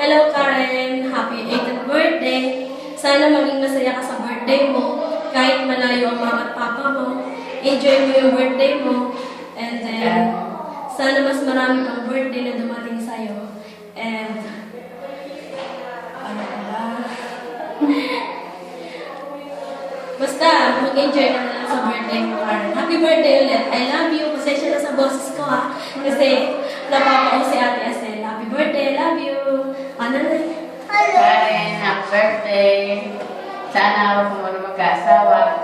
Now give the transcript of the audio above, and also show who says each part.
Speaker 1: Hello Karen! Happy 8th birthday! Sana maging masaya ka sa birthday mo. Kahit malayo ang mama at papa mo. Enjoy mo yung birthday mo. And then, sana mas marami pang birthday na dumating sa'yo. And, ano ba? Basta, mag-enjoy ka na lang sa birthday mo, Karen. Happy birthday ulit. I love you. Pasensya na sa boses ko, ha. Kasi, napapao si Ate Asel. Happy birthday. I love you. Ano na?
Speaker 2: Karen, happy birthday. Sana ako mo na mag-asawa.